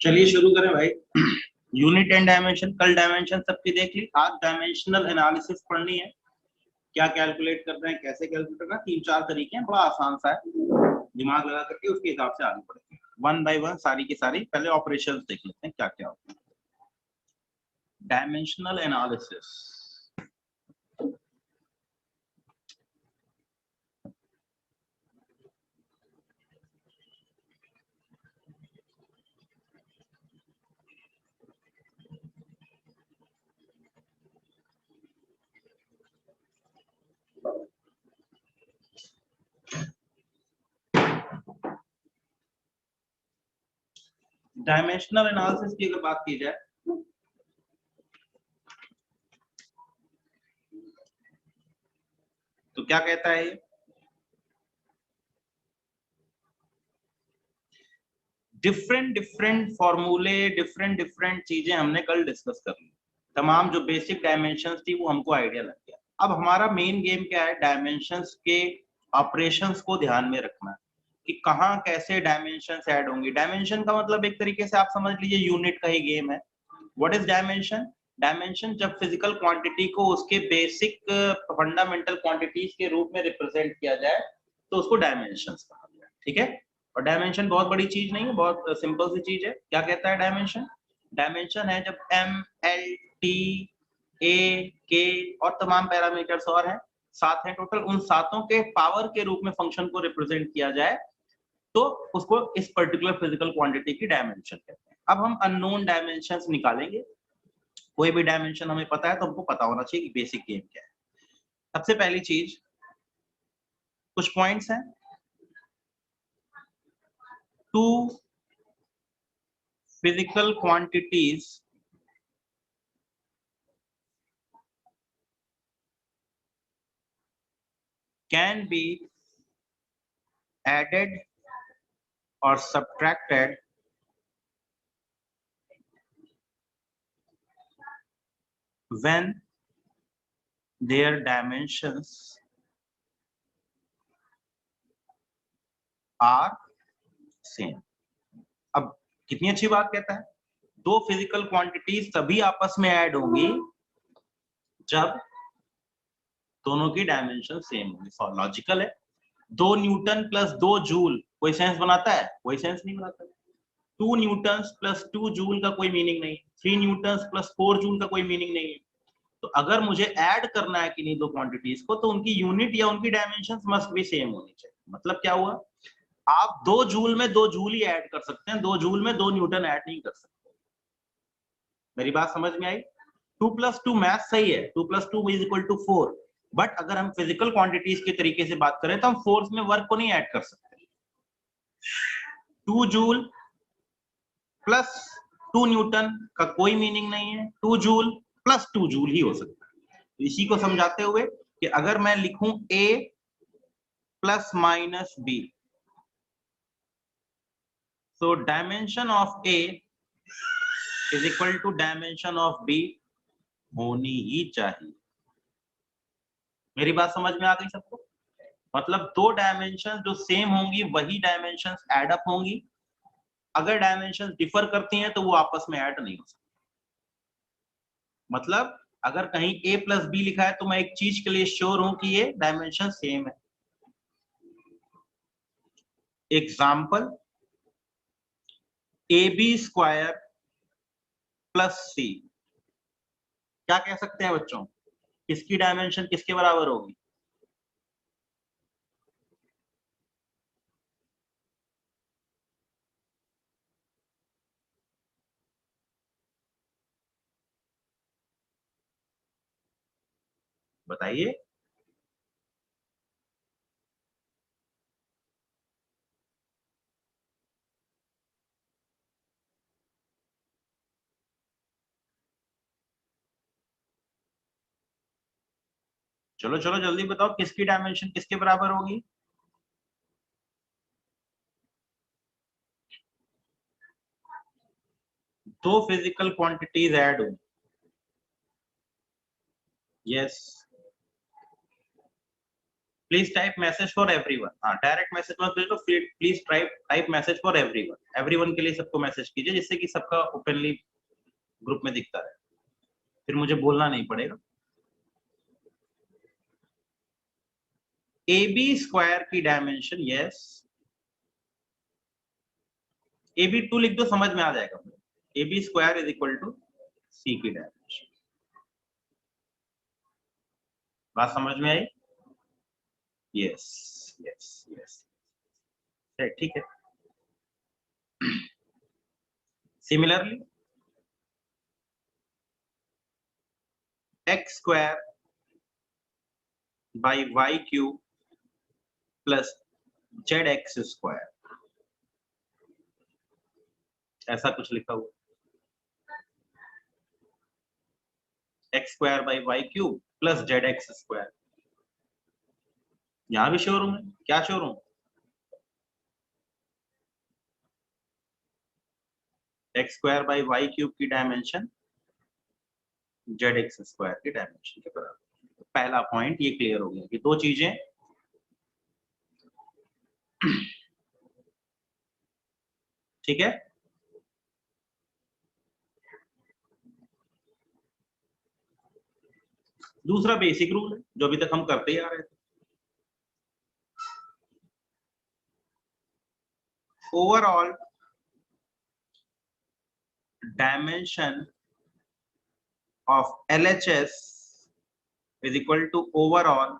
चलिए शुरू करें भाई। यूनिट एंड डायमेंशन, कल डायमेंशन सबकी देख ली, आज डायमेंशनल एनालिसिस पढ़नी है। क्या कैलकुलेट करना है, कैसे कैलकुलेट करना है, 3-4 तरीके हैं, बड़ा आसान सा है। दिमाग लगा करके उसके हिसाब से आगे बढ़ेंगे वन बाय वन, सारी की सारी। पहले ऑपरेशंस देख लेते हैं क्या क्या होते हैं। डायमेंशनल एनालिसिस, डायमेंशनल एनालिसिस की अगर बात की जाए तो क्या कहता है ये? डिफरेंट डिफरेंट फॉर्मूले, डिफरेंट डिफरेंट चीजें हमने कल डिस्कस कर ली। तमाम जो बेसिक डायमेंशंस थी वो हमको आइडिया लग गया। अब हमारा मेन गेम क्या है? डायमेंशंस के ऑपरेशंस को ध्यान में रखना कि कहाँ कैसे डायमेंशंस ऐड होंगी। डायमेंशन का मतलब एक तरीके से आप समझ लीजिए यूनिट का ही गेम है। What is dimension? डायमेंशन जब फिजिकल क्वांटिटी को उसके बेसिक फंडामेंटल क्वांटिटीज के रूप में रिप्रेजेंट किया जाए तो उसको डायमेंशंस कहा गया। ठीक है। और डायमेंशन बहुत बड़ी चीज नहीं है, बहुत सिंपल सी चीज है। क्या कहता है डायमेंशन? डायमेंशन है जब एम, एल, टी, ए, के और तमाम पैरामीटर्स और हैं, 7 हैं टोटल, उन सातों के पावर के रूप में फंक्शन को रिप्रेजेंट किया जाए तो उसको इस पर्टिकुलर फिजिकल क्वांटिटी की डायमेंशन कहते हैं। अब हम अननोन डायमेंशंस निकालेंगे। कोई भी डायमेंशन हमें पता है तो हमको पता होना चाहिए कि बेसिक गेम क्या है। सबसे पहली चीज, कुछ पॉइंट्स हैं। Two physical quantities can be added or subtracted when their dimensions are same। अब कितनी अच्छी बात कहता है, दो फिजिकल क्वांटिटीज तभी आपस में ऐड होंगी जब दोनों की डायमेंशन सेम होंगी। लॉजिकल है। 2 न्यूटन प्लस 2 जूल कोई सेंस बनाता है? कोई सेंस नहीं बनाता। 2 न्यूटन प्लस 2 जूल का कोई मीनिंग नहीं। 3 न्यूटन प्लस 4 जूल का कोई मीनिंग नहीं है। तो अगर मुझे ऐड करना है किन्हीं दो क्वांटिटीज को तो उनकी यूनिट या उनकी डायमेंशंस मस्ट भी सेम होनी चाहिए। मतलब क्या हुआ? आप 2 जूल में 2 जूल ही ऐड कर सकते हैं, 2 जूल में 2 न्यूटन ऐड नहीं कर सकते। मेरी बात समझ में आई? 2 प्लस 2 मैथ सही है, 2 plus 2 is equal to 4, but अगर हम फिजिकल क्वांटिटीज के तरीके से बात करें तो हम फोर्स में वर्क को नहीं ऐड कर सकते। 2 जूल प्लस 2 न्यूटन का कोई मीनिंग नहीं है, 2 जूल प्लस 2 जूल ही हो सकता है। इसी को समझाते हुए कि अगर मैं लिखूं A plus minus B, so dimension of A is equal to dimension of B होनी ही चाहिए। मेरी बात समझ में आ गई सबको? मतलब दो डायमेंशन जो सेम होंगी वही डायमेंशंस ऐड अप होंगी। अगर डायमेंशंस डिफर करती हैं तो वो आपस में ऐड नहीं हो सकती। मतलब अगर कहीं A प्लस बी लिखा है तो मैं एक चीज के लिए श्योर हूं कि ये डायमेंशन सेम है। Example, a B square plus c, क्या कह सकते हैं बच्चों? किसकी डायमेंशन किसके बराबर होगी? बताइए। चलो चलो जल्दी बताओ, किसकी डायमेंशन किसके बराबर होगी? दो फिजिकल क्वांटिटीज ऐड होंगी। Yes. Please type message for everyone. हाँ, डायरेक्ट मैसेज मत भेजो, please type message for everyone. Everyone के लिए सबको मैसेज कीजिए, जिससे कि सबका ओपनली ग्रुप में दिखता रहे, फिर मुझे बोलना नहीं पड़ेगा। AB स्क्वायर की डायमेंशन, यस, AB2 लिख दो, समझ में आ जाएगा। AB square is equal to C की डायमेंशन। बात समझ में आई? यस यस यस, ठीक है। Similarly x square by y cube plus zx square, ऐसा कुछ लिखा हुआ, x square by y cube plus zx square. यहां भी शोरूम है, क्या showroom? x square by y cube की डायमेंशन zx स्क्वायर की डायमेंशन के बराबर। पहला पॉइंट ये क्लियर हो गया कि दो चीजें ठीक है। दूसरा बेसिक रूल है जो अभी तक हम करते ही आ रहे थे, overall dimension of LHS is equal to overall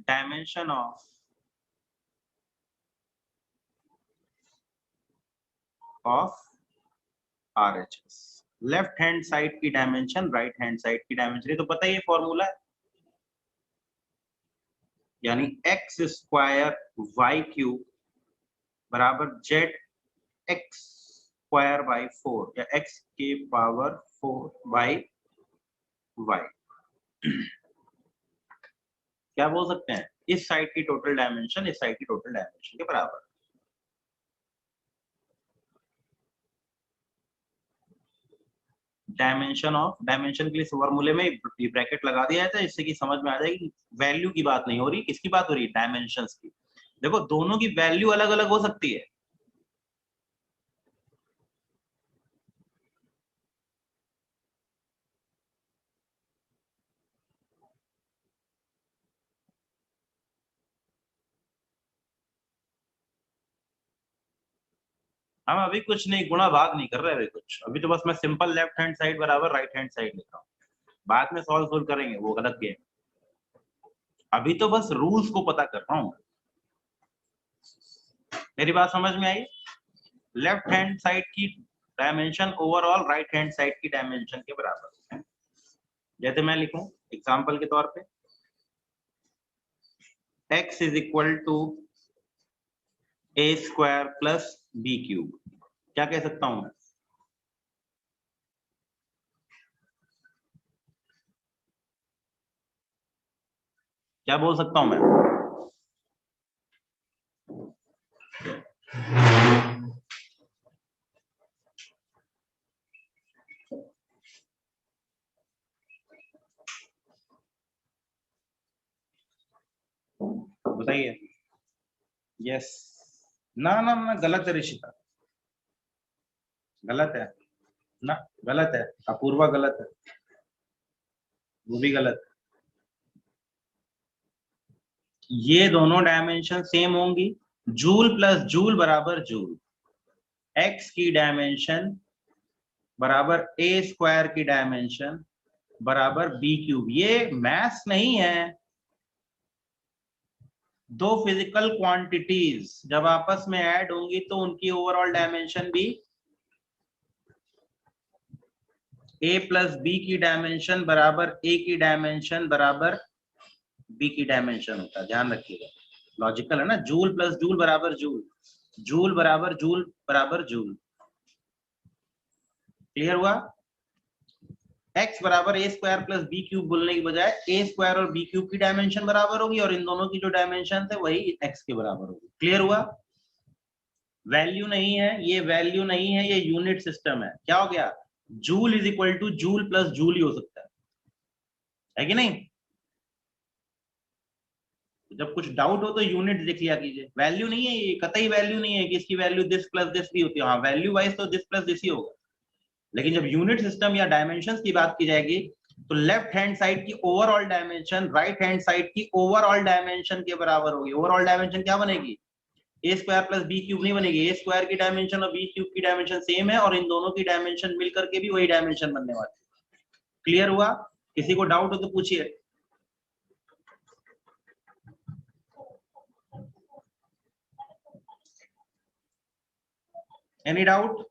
dimension of RHS। Left hand side की डायमेंशन राइट हैंड साइड की डायमेंशन, ये तो पता ही है फॉर्मूला है, यानी x स्क्वायर y क्यूब बराबर zx स्क्वायर बाई 4 या x के पावर 4 बाई y। क्या बोल सकते हैं? इस साइड की टोटल डायमेंशन इस साइड की टोटल डायमेंशन के बराबर। डायमेंशन के लिए फॉर्मूले में ब्रैकेट लगा दिया जाता है, इससे कि समझ में आ जाए कि वैल्यू की बात नहीं हो रही, किसकी बात हो रही है? डायमेंशंस की। देखो दोनों की वैल्यू अलग अलग हो सकती है, हम अभी कुछ नहीं गुणा भाग नहीं कर रहे अभी कुछ, अभी तो बस मैं सिंपल लेफ्ट हैंड साइड बराबर राइट हैंड साइड लिख रहा हूँ, बाद में सॉल्व करेंगे, वो गलत गेम। अभी तो बस रूल्स को पता कर रहा हूँ। मेरी बात समझ में आई? लेफ्ट हैंड साइड की dimension overall right hand side की डायमेंशन के बराबर है। जैसे मैं लिखूं एग्जांपल के तौर पे, x is equal to a square plus b cube, क्या कह सकता हूं मैं? क्या बोल सकता हूं मैं? बताइए। यस, ना ना ना, गलत है ऋषिता, गलत है ना, गलत है। अपूर्वा गलत है, वो भी गलत है। ये दोनों डायमेंशन सेम होंगी, जूल प्लस जूल बराबर जूल, x की डायमेंशन बराबर a स्क्वायर की डायमेंशन बराबर b क्यूब। ये मैथ्स नहीं है, दो फिजिकल क्वांटिटीज जब आपस में ऐड होंगी तो उनकी ओवरऑल डायमेंशन भी a प्लस बी की डायमेंशन बराबर a की डायमेंशन बराबर b की डायमेंशन होता है, ध्यान रखिएगा। लॉजिकल है ना, जूल प्लस जूल बराबर जूल, जूल बराबर जूल बराबर जूल। क्लियर हुआ? x बराबर a square plus B cube बोलने की बजाय a स्क्वायर और b क्यूब की डायमेंशन बराबर होगी, और इन दोनों की जो डायमेंशन है वही x के बराबर होगी। क्लियर हुआ? वैल्यू नहीं है ये, वैल्यू नहीं है ये, यूनिट सिस्टम है। क्या हो गया? Joule is equal to joule plus joule ही हो सकता है कि नहीं? जब कुछ डाउट हो तो यूनिट देख लिया कीजिए। वैल्यू नहीं है ये, कतई वैल्यू नहीं है कि इसकी वैल्यू दिस प्लस दिस भी होती है। हाँ वैल्यू वाइज तो दिस प्लस दिस ही होगा, लेकिन जब यूनिट सिस्टम या डायमेंशंस की बात की जाएगी तो लेफ्ट हैंड साइड की overall dimension right hand side की ओवरऑल डायमेंशन के बराबर होगी। ओवरऑल डायमेंशन क्या बनेगी? ए स्क्वायर प्लस बी क्यूब नहीं बनेगी। ए स्क्वायर की डायमेंशन और बी क्यूब की डायमेंशन सेम है और इन दोनों की डायमेंशन मिलकर के भी वही डायमेंशन बनने वाली है। क्लियर हुआ? किसी को डाउट हो तो पूछिए। Any doubt?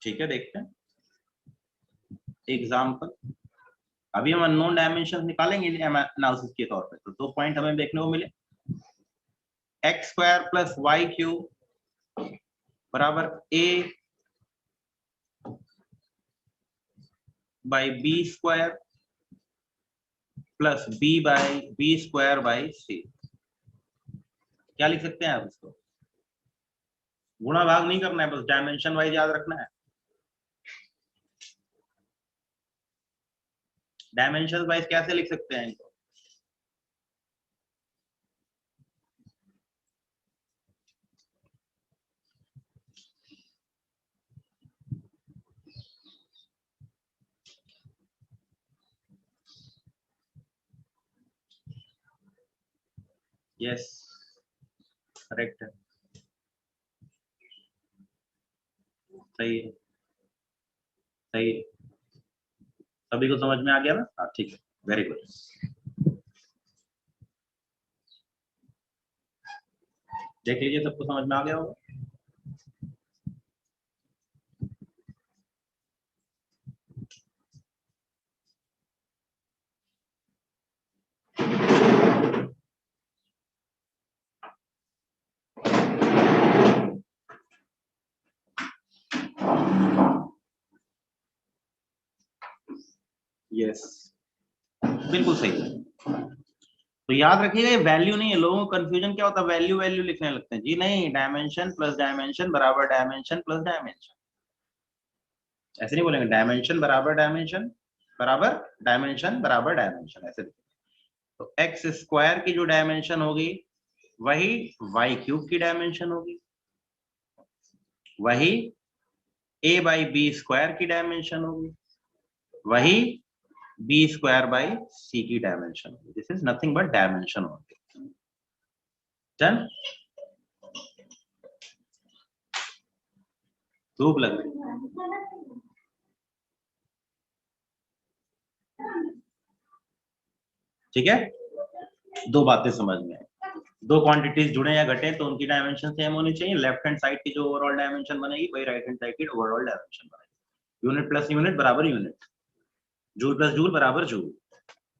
ठीक है, देखते हैं एग्जाम्पल। अभी हम अननोन डायमेंशन निकालेंगे एनालिसिस के तौर पे। तो 2 पॉइंट हमें देखने को मिले, x square plus y cube बराबर a by B square plus b by B square by c. क्या लिख सकते हैं आप इसको? गुणा भाग नहीं करना है, बस डायमेंशन वाइज याद रखना है। डायमेंशन वाइज कैसे लिख सकते हैं इनको? यस, करेक्ट है, सही है, सही है। सभी को समझ में आ गया ना? हाँ ठीक है, वेरी गुड। देख लीजिए सबको समझ में आ गया होगा। यस, बिल्कुल सही है। तो याद रखिएगा ये वैल्यू नहीं है। लोगों को कंफ्यूजन क्या होता है, वैल्यू वैल्यू लिखने लगते हैं। जी नहीं, डायमेंशन प्लस डायमेंशन बराबर डायमेंशन प्लस डायमेंशन। ऐसे नहीं बोलेंगे, डायमेंशन बराबर डायमेंशन बराबर डायमेंशन बराबर डायमेंशन, ऐसे लिखेंगे। तो एक्स स्क्वायर की जो डायमेंशन होगी वही वाई क्यूब की डायमेंशन होगी, वही ए बाई बी स्क्वायर की डायमेंशन होगी, वही बी स्क्वायर बाई सी की डायमेंशन होगी। This is nothing but dimension only. Done? धूप लग रही, ठीक है। 2 बातें समझ में आई। 2 क्वांटिटीज जुड़े या घटे तो उनकी डायमेंशन सेम होनी चाहिए। लेफ्ट हैंड साइड की जो ओवरऑल डायमेंशन बनेगी वही राइट हैंड साइड की ओवरऑल डायमेंशन बनेगी। यूनिट प्लस यूनिट बराबर यूनिट, जूल प्लस जूल बराबर जूल,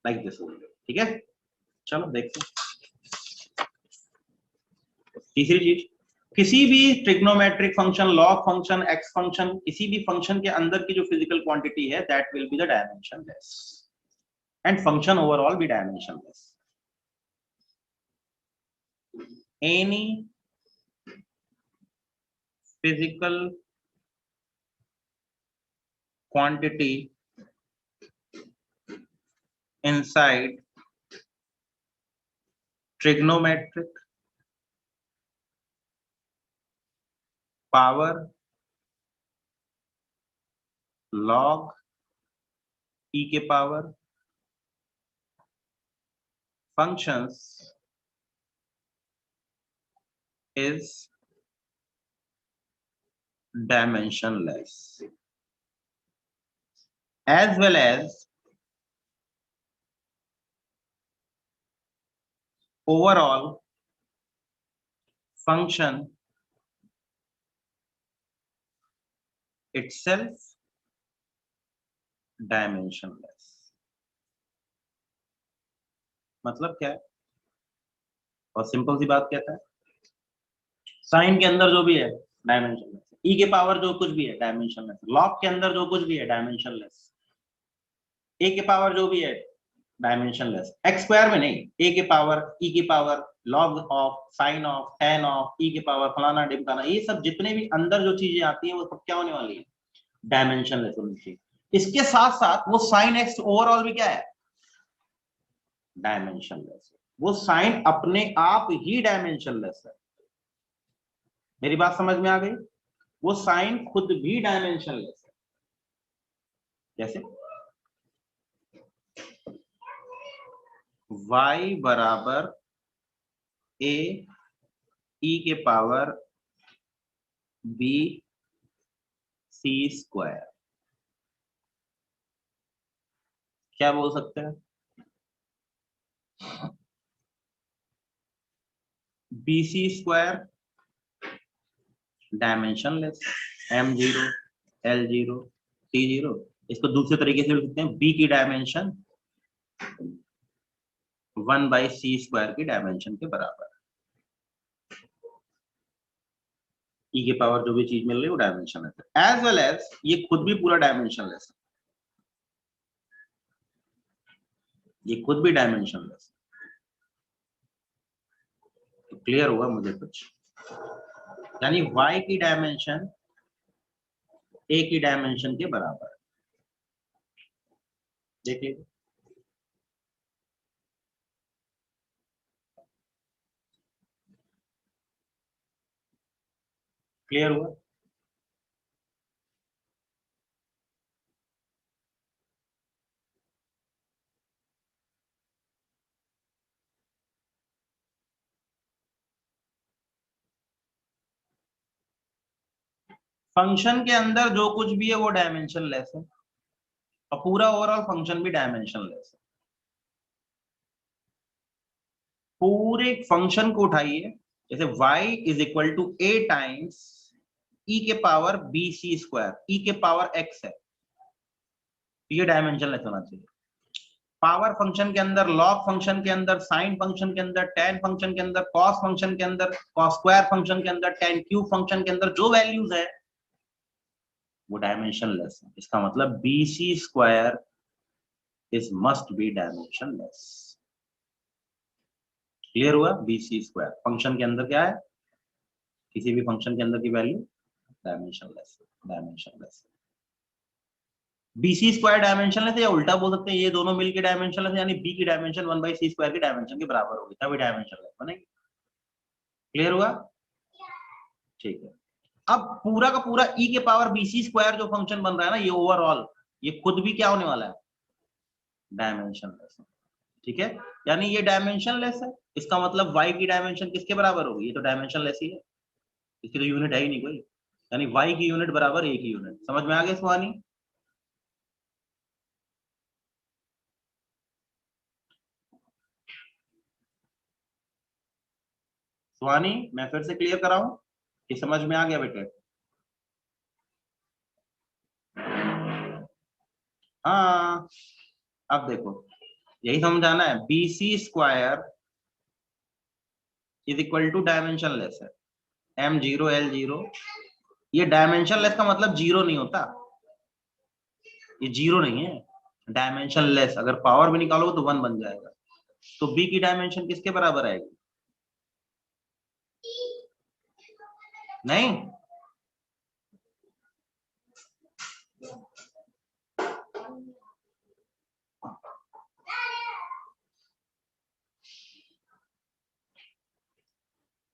लाइक दिस। ठीक है, चलो देखते हैं। तीसरी चीज, किसी भी trigonometric function, log function, x function, किसी भी फंक्शन के अंदर की जो फिजिकल क्वांटिटी है that will be the dimensionless, and function overall be dimensionless. Any physical quantity inside trigonometric power log e के power functions is dimensionless, as well as overall function itself dimensionless। मतलब क्या है? और simple सी बात कहता है, sign के अंदर जो भी है डायमेंशनलेस, ई के पावर जो कुछ भी है डायमेंशनलेस, लॉग के अंदर जो कुछ भी है डायमेंशनलेस, ए के पावर जो भी है डायमेंशनलेस। एक्स स्क्वायर में नहीं, ए के पावर, ई के power, log of, sine of, ten of, e के पावर, फलाना ढिमकाना, ये सब जितने भी अंदर जो चीजें आती हैं वो सब क्या होने वाली है? डायमेंशनलेस होनी चाहिए। इसके साथ साथ वो साइन एक्स ओवरऑल भी क्या है? डायमेंशनलेस है। वो साइन अपने आप ही डायमेंशनलेस है। मेरी बात समझ में आ गई? वो साइन खुद भी डायमेंशनलेस है। जैसे y बराबर a e के पावर b c स्क्वायर, क्या बोल सकते हैं? bc square dimensionless, m0 l0 t0। इसको दूसरे तरीके से लिख सकते हैं, b की डायमेंशन 1/c स्क्वायर की डायमेंशन के बराबर। e के पावर जो भी चीज मिल रही है वो डायमेंशनलेस है। एज वेल एज ये खुद भी पूरा डायमेंशनलेस है, ये खुद भी डायमेंशनलेस है। तो क्लियर हुआ मुझे कुछ? यानी y की डायमेंशन a की डायमेंशन के बराबर। देखिए क्लियर हुआ? फंक्शन के अंदर जो कुछ भी है वो डायमेंशनलेस है और पूरा ओवरऑल फंक्शन भी डायमेंशनलेस है। पूरे फंक्शन को उठाइए, जैसे y is equal to a times e के power b c square, e के पावर x है, तो ये डायमेंशनलेस होना चाहिए। पावर फंक्शन के अंदर, लॉग फंक्शन के अंदर, साइन फंक्शन के अंदर, tan फंक्शन के अंदर, cos फंक्शन के अंदर, cos स्क्वायर फंक्शन के अंदर, tan क्यूब फंक्शन के अंदर जो वैल्यूज है वो डायमेंशनलेस है। इसका मतलब bc square is must be dimensionless. Clear हुआ? bc स्क्वायर फंक्शन के अंदर क्या है, किसी भी फंक्शन के अंदर की value dimensionless, dimensionless. bc square dimensionless है, या उल्टा बोल सकते हैं ये दोनों मिलकर डायमेंशनलेस है, यानी b की डायमेंशन 1/c स्क्वायर की डायमेंशन के बराबर होगी, तभी डायमेंशनलेस बनेगी। क्लियर हुआ? ठीक है। अब पूरा का पूरा e के पावर bc स्क्वायर जो फंक्शन बन रहा है ना, ये ओवरऑल ये खुद भी क्या होने वाला है, डायमेंशनलेस। ठीक है, यानी ये डायमेंशनलेस है, इसका मतलब y की डायमेंशन किसके बराबर होगी, ये तो डायमेंशनलेस ही है, इसकी तो यूनिट है ही नहीं कोई, यानी y की यूनिट बराबर a की यूनिट। समझ में आ गया सुहानी? सुहानी मैं फिर से क्लियर कराऊं कि समझ में आ गया बेटे? हाँ, अब देखो यही समझाना है, bc square is equal to dimensionless है, m0 l0। ये डायमेंशनलेस का मतलब जीरो नहीं होता, ये जीरो नहीं है, डायमेंशनलेस। अगर पावर भी निकालोगे तो 1 बन जाएगा। तो b की डायमेंशन किसके बराबर आएगी? नहीं,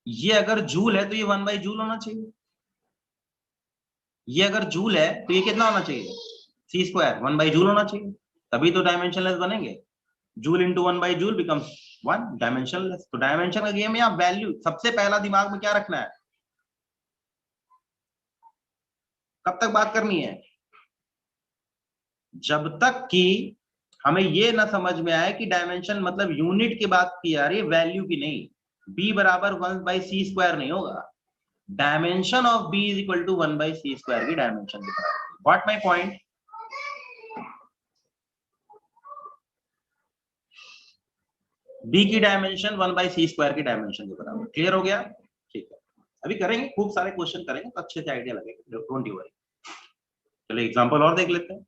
ये अगर जूल है तो ये 1/जूल होना चाहिए, ये अगर जूल है तो ये कितना होना चाहिए, c स्क्वायर 1/जूल होना चाहिए, तभी तो डायमेंशनलेस बनेंगे। जूल इंटू 1/जूल बिकम्स 1, डायमेंशनलेस। तो डायमेंशन का गेम है, आप वैल्यू सबसे पहला दिमाग में क्या रखना है, कब तक बात करनी है, जब तक कि हमें ये ना समझ में आए कि डायमेंशन मतलब यूनिट की बात की जा रही है, वैल्यू की नहीं। b बराबर 1/c स्क्वायर नहीं होगा, dimension of b is equal to 1/c square की डायमेंशन के बराबर। What my point? b की डायमेंशन 1/c स्क्वायर की डायमेंशन के बराबर। क्लियर हो गया? ठीक है, अभी करेंगे, खूब सारे क्वेश्चन करेंगे तो अच्छे से आइडिया लगेगा, डोंट यू वरी। चलिए एग्जांपल और देख लेते हैं।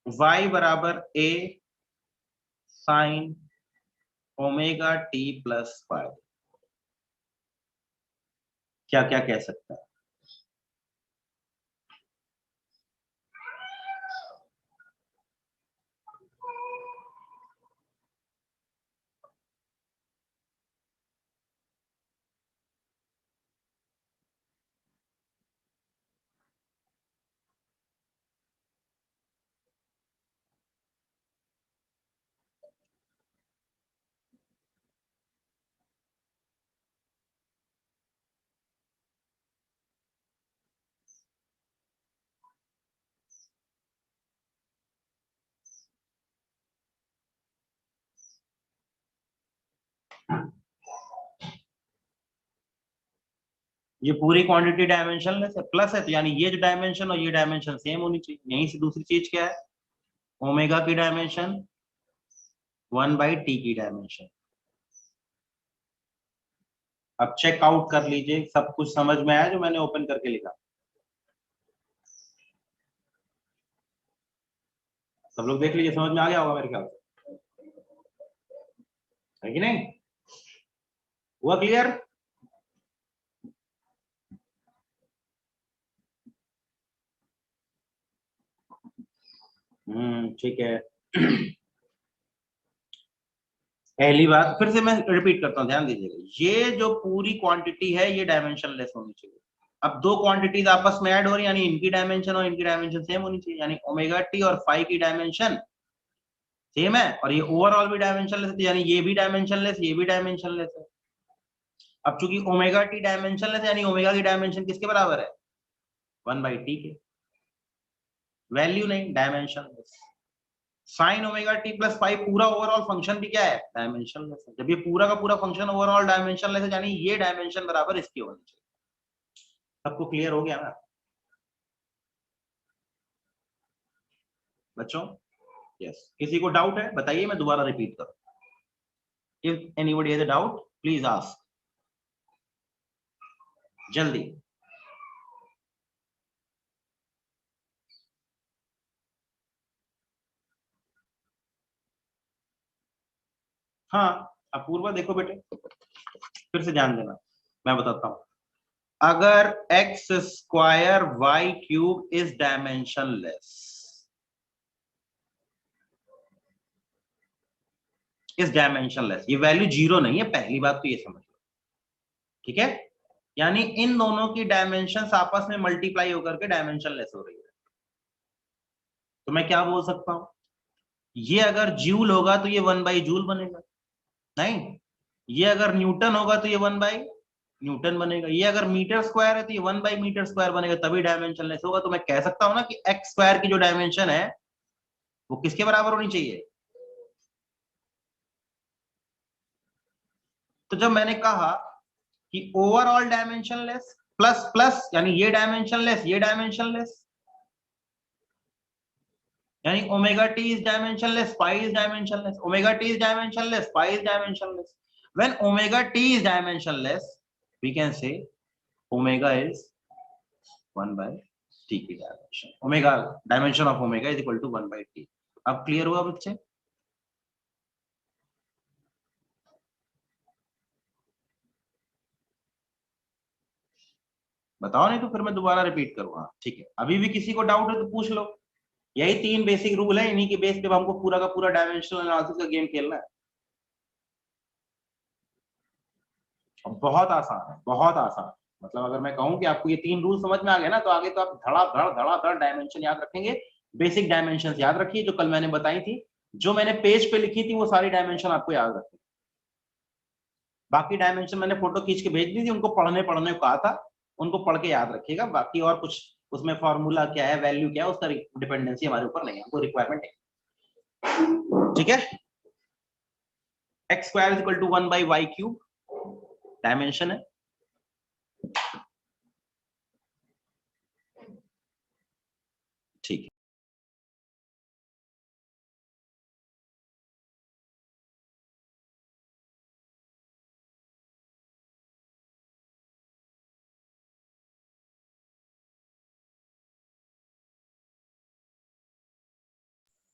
y बराबर a sine omega t plus 5, क्या क्या कह सकता है? ये पूरी क्वांटिटी डायमेंशनलेस है, प्लस है तो यानी ये जो डायमेंशन और ये डायमेंशन सेम होनी चाहिए। यहीं से दूसरी चीज क्या है, ओमेगा की डायमेंशन 1/t की डायमेंशन। अब चेक आउट कर लीजिए, सब कुछ समझ में आया जो मैंने ओपन करके लिखा? सब लोग देख लीजिए, समझ में आ गया होगा मेरे ख्याल से, है कि नहीं? हुआ क्लियर? ठीक है। पहली बात फिर से मैं रिपीट करता हूं, ध्यान दीजिएगा, ये जो पूरी क्वांटिटी है ये डायमेंशनलेस होनी चाहिए। अब दो क्वांटिटीज आपस में ऐड हो रही है, यानी इनकी डायमेंशन और इनकी डायमेंशन सेम होनी चाहिए, यानी ओमेगा टी और फाई की डायमेंशन सेम है, और ये ओवरऑल भी डायमेंशनलेस है, यानी ये भी डायमेंशनलेस, ये भी डायमेंशनलेस है। अब चूंकि ओमेगा टी डायमेंशनलेस है, यानी ओमेगा की डायमेंशन किसके बराबर है, 1/t के, वैल्यू नहीं, dimensionless. Sine omega T plus five पूरा ओवरऑल फंक्शन भी क्या है, डायमेंशनलेस है। जब ये पूरा का पूरा फंक्शन ओवरऑल डायमेंशनलेस है, यानी ये डायमेंशन बराबर इसकी होनी चाहिए। सबको क्लियर हो गया ना बच्चों? यस। किसी को डाउट है बताइए, मैं दोबारा रिपीट करूं। If anybody has a doubt please ask, जल्दी। हाँ, अपूर्वा देखो बेटे, फिर से ध्यान देना, मैं बताता हूं। अगर x square y cube is dimensionless, is dimensionless, ये वैल्यू जीरो नहीं है, पहली बात तो ये समझ लो, ठीक है? यानी इन दोनों की डायमेंशन आपस में मल्टीप्लाई होकर के डायमेंशनलेस हो रही है। तो मैं क्या बोल सकता हूं, ये अगर जूल होगा तो ये 1/जूल बनेगा, नहीं? ये अगर न्यूटन होगा तो ये 1/न्यूटन बनेगा, ये अगर मीटर स्क्वायर है तो ये 1/मीटर स्क्वायर बनेगा, तभी डायमेंशनलेस होगा। तो मैं कह सकता हूं ना कि एक्स स्क्वायर की जो डायमेंशन है वो किसके बराबर होनी चाहिए? तो जब मैंने कहा कि ओवरऑल डायमेंशनलेस प्लस प्लस, यानी ये डायमेंशनलेस ये डायमेंशनलेस, यानी omega T is dimensionless, pi is dimensionless, omega T is dimensionless, pi is dimensionless. When omega t is dimensionless, we can say omega is 1/t की dimension, omega dimension of omega is equal to 1/t। अब clear हुआ बच्चे? बताओ, नहीं तो फिर मैं दोबारा रिपीट करूंगा। ठीक है, अभी भी किसी को डाउट है तो पूछ लो। यही तीन बेसिक रूल है, इन्हीं के बेस पे हमको पूरा का पूरा डायमेंशनल एनालिसिस का गेम खेलना है। बहुत आसान है, बहुत आसान। मतलब अगर मैं कहूं कि आपको ये तीन रूल समझ में आ गया ना, तो आगे तो आप धड़ाधड़ डायमेंशन याद रखेंगे। बेसिक डायमेंशन याद रखिए जो कल मैंने बताई थी, जो मैंने पेज पे लिखी थी वो सारी डायमेंशन आपको याद रखनी। बाकी डायमेंशन मैंने फोटो खींच के भेज दी थी, उनको पढ़ने पढ़ने को कहा था, उनको पढ़ के याद रखिएगा। बाकी और कुछ उसमें फॉर्मूला क्या है, वैल्यू क्या है, उसका डिपेंडेंसी हमारे ऊपर नहीं है, हमको रिक्वायरमेंट है। ठीक है, x square is equal to 1/y³ dimension है। ठीक है।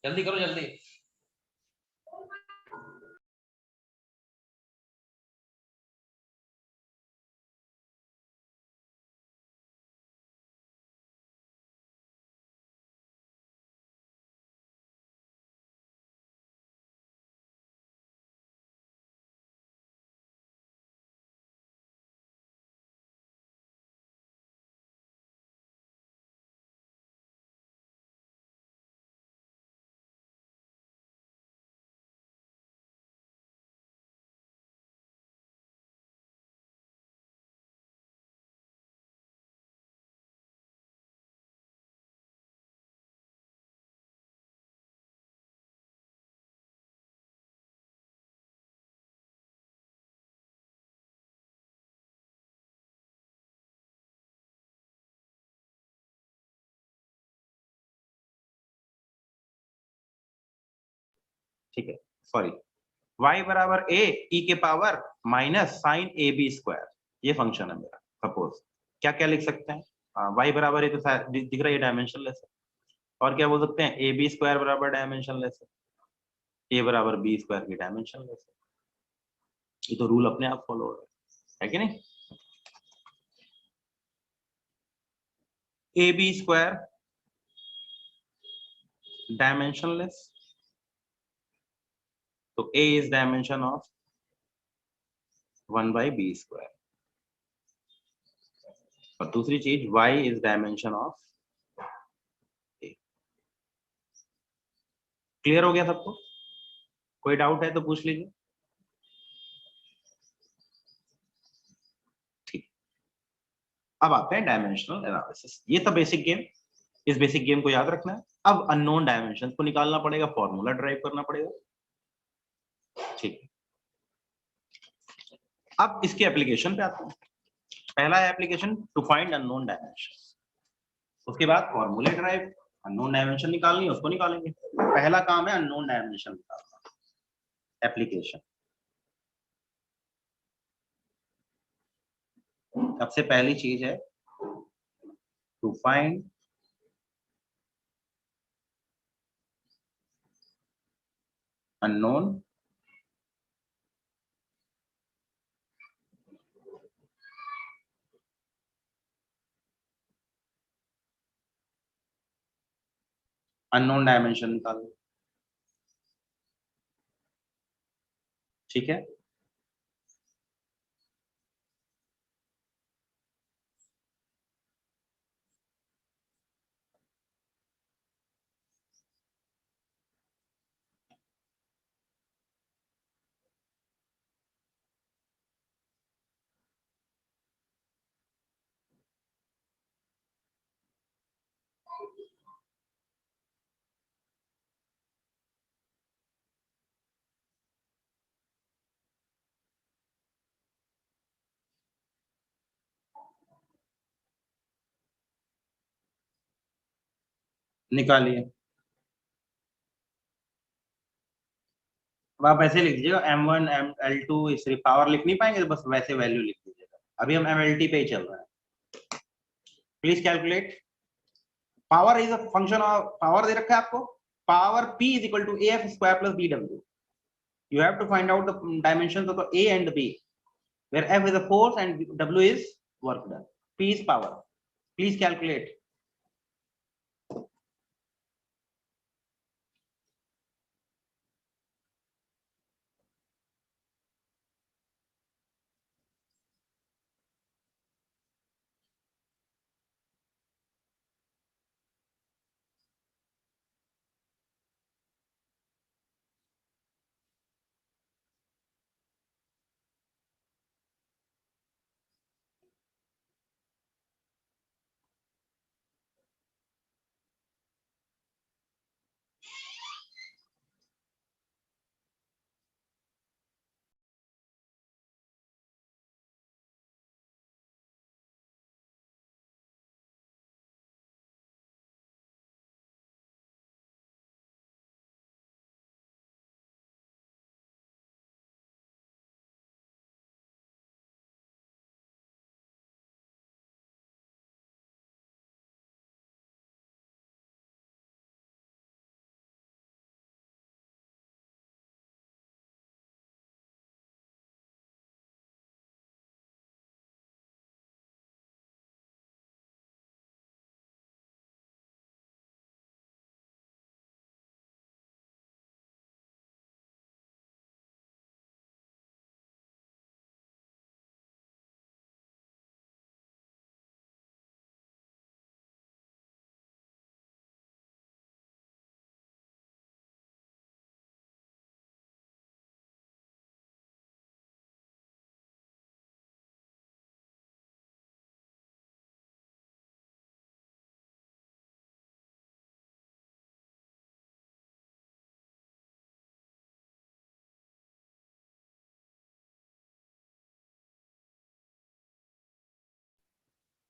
जल्दी करो, जल्दी। ठीक है, सॉरी, y बराबर a e के power minus sine A B square, ये फंक्शन है मेरा। सपोज क्या क्या लिख सकते हैं, y बराबर ए तो दिख रहा है, डायमेंशनलेस है। और क्या बोल सकते हैं, ए बी स्क्वायर बराबर डायमेंशनलेस है, a बराबर बी स्क्वायर की डायमेंशनलेस है। ये तो रूल अपने आप फॉलो हो रहा है कि नहीं। ए बी स्क्वायर डायमेंशनलेस, तो a is dimension of 1 by B square, और दूसरी चीज y is dimension of a। Clear हो गया सबको, कोई डाउट है तो पूछ लीजिए। ठीक, अब आते हैं डायमेंशनल एनालिसिस। ये था बेसिक गेम, इस बेसिक गेम को याद रखना है। अब अननोन डायमेंशन को निकालना पड़ेगा, फॉर्मूला ड्राइव करना पड़ेगा। ठीक है, अब इसके एप्लीकेशन पे आते हैं। पहला है application to find unknown dimension, उसके बाद फॉर्मूले ड्राइव, अननोन डायमेंशन निकालनी है उसको निकालेंगे। पहला काम है अननोन डायमेंशन निकालना, एप्लीकेशन। सबसे पहली चीज है to find unknown unknown dimension निकालो। ठीक है, निकालिए। अब आप ऐसे लिख दीजिएगा m1 l2, सिर्फ पावर लिख नहीं पाएंगे तो बस वैसे वैल्यू लिख दीजिएगा। अभी हम mlt पे ही चल रहे हैं। Please calculate, power is a function of, power दे रखा है आपको, power p is equal to af square plus bw। you have to find out the dimensions of the a and b, where f is a force and w is work done, p is power। please calculate।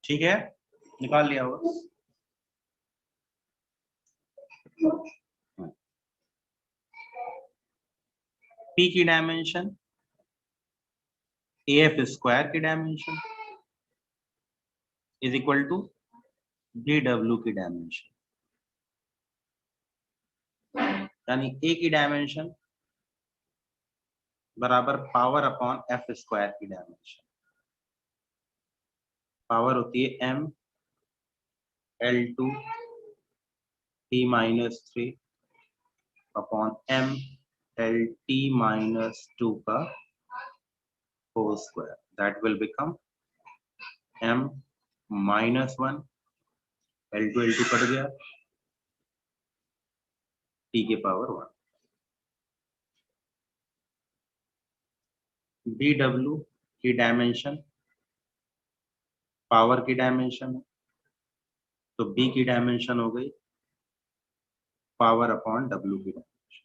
ठीक है, निकाल लिया होगा। P की dimension AF square की dimension is equal to BW की dimension, यानी A की डायमेंशन बराबर पावर अपॉन F स्क्वायर की डायमेंशन। पावर होती है M L2 T minus 3 upon M LT minus 2 का whole square, that will become M minus 1 L2 cut गया T के पावर 1। BW की डायमेंशन पावर की डायमेंशन है, तो B की डायमेंशन हो गई पावर अपॉन W की डायमेंशन।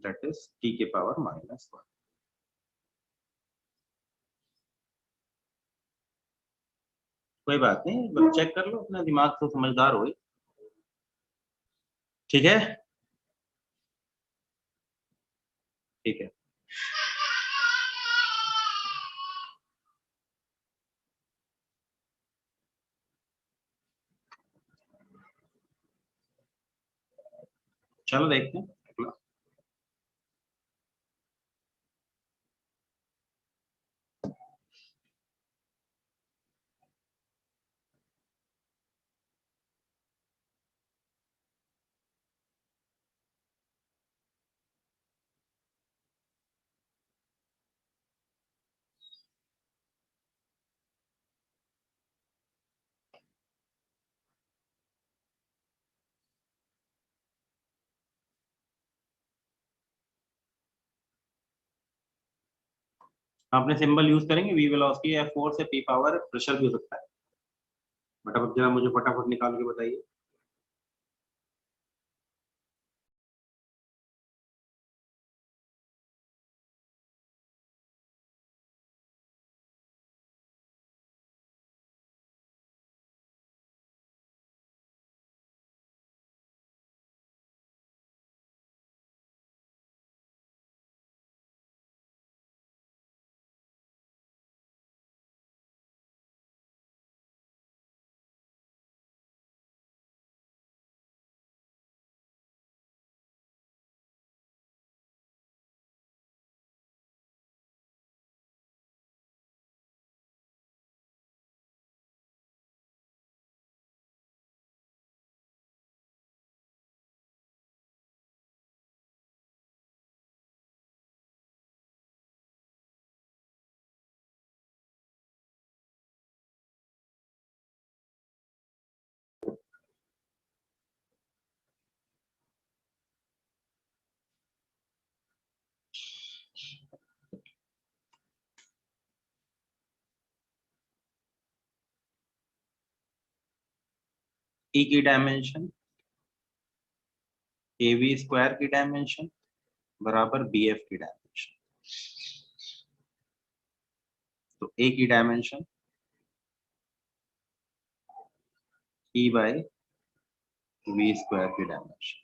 दैट इज T के पावर माइनस 1। कोई बात नहीं, चेक कर लो, अपना दिमाग तो समझदार हो। ठीक है, ठीक है। चलो देखते हैं अगला। आपने सिंबल यूज करेंगे V वेलोसिटी या फोर्स से P पावर प्रेशर भी हो सकता है। बट अब जरा मुझे फटाफट निकाल के बताइए। E की डायमेंशन AB स्क्वायर की डायमेंशन बराबर BF की डायमेंशन। तो A की dimension E by V square की dimension,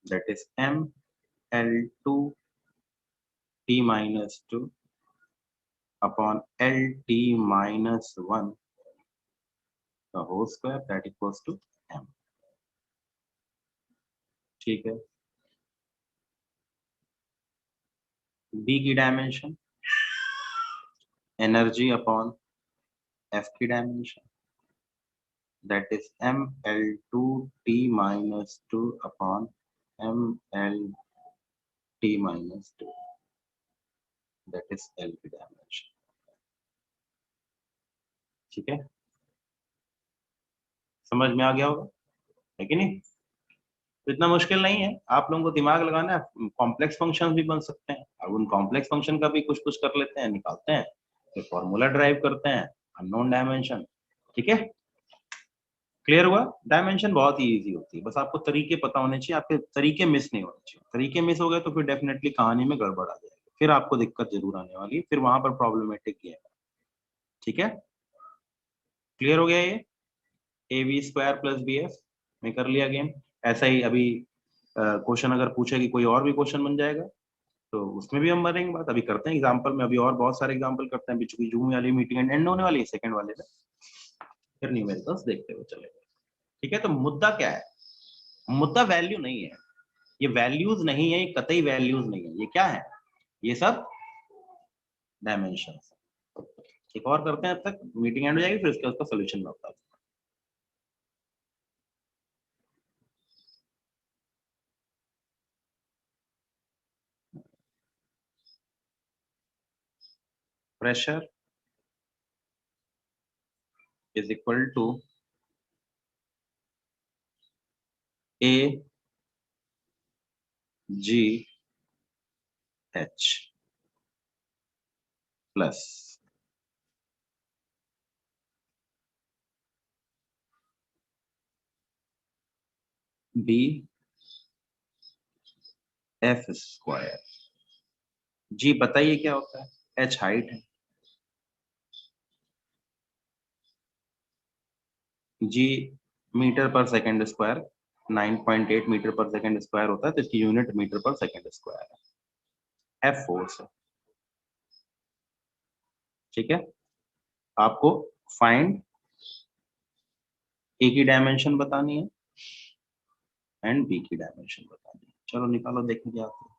that is M L2 T minus 2 upon LT minus 1 का whole square, that equals to M। ठीक है। B की डायमेंशन एनर्जी अपॉन F की dimension, that is ML2 T minus 2 upon ML T minus 2, that is L की dimension. ठीक है, समझ में आ गया होगा, है कि नहीं? तो इतना मुश्किल नहीं है, आप लोगों को दिमाग लगाना है। कॉम्प्लेक्स फंक्शन भी बन सकते हैं, अब उन कॉम्प्लेक्स फंक्शन का भी कुछ कुछ कर लेते हैं, निकालते हैं, फिर फॉर्मूला ड्राइव करते हैं, अननोन डायमेंशन। ठीक है, क्लियर हुआ? डायमेंशन बहुत ही इजी होती है, बस आपको तरीके पता होने चाहिए, आपके तरीके मिस नहीं होने चाहिए। तरीके मिस हो गए तो फिर डेफिनेटली कहानी में गड़बड़ आ जाएगी, फिर आपको दिक्कत जरूर आने वाली है, फिर वहां पर प्रॉब्लमेटिक है। ठीक है, क्लियर हो गया ये? A B square plus B F में कर लिया गेम। ऐसा ही अभी क्वेश्चन अगर पूछे कि कोई और भी क्वेश्चन बन जाएगा तो उसमें भी हम बनेंगे बात। अभी करते हैं एग्जाम्पल में, अभी और बहुत सारे एग्जाम्पल करते हैं, चूंकि जूम वाली मीटिंग एंड होने वाली है सेकंड वाले में, फिर न्यूमेरिकल्स देखते हुए चलेंगे। ठीक है, तो मुद्दा क्या है? मुद्दा वैल्यू नहीं है, ये वैल्यूज नहीं है, ये कतई वैल्यूज नहीं है, ये क्या है? ये सब डायमेंशन। एक और करते हैं, अब तक मीटिंग एंड हो जाएगी, फिर उसका सोल्यूशन मैं बताऊंगा। Pressure is equal to A G H plus B F square. G बताइए क्या होता है? एच हाइट है, G metre per second square, 9.8 metre per second square होता है, तो इसकी unit metre per second square है। एफ फोर्स है। ठीक है, आपको फाइंड ए की डायमेंशन बतानी है एंड बी की डायमेंशन बतानी है। चलो निकालो, देखें क्या आता है।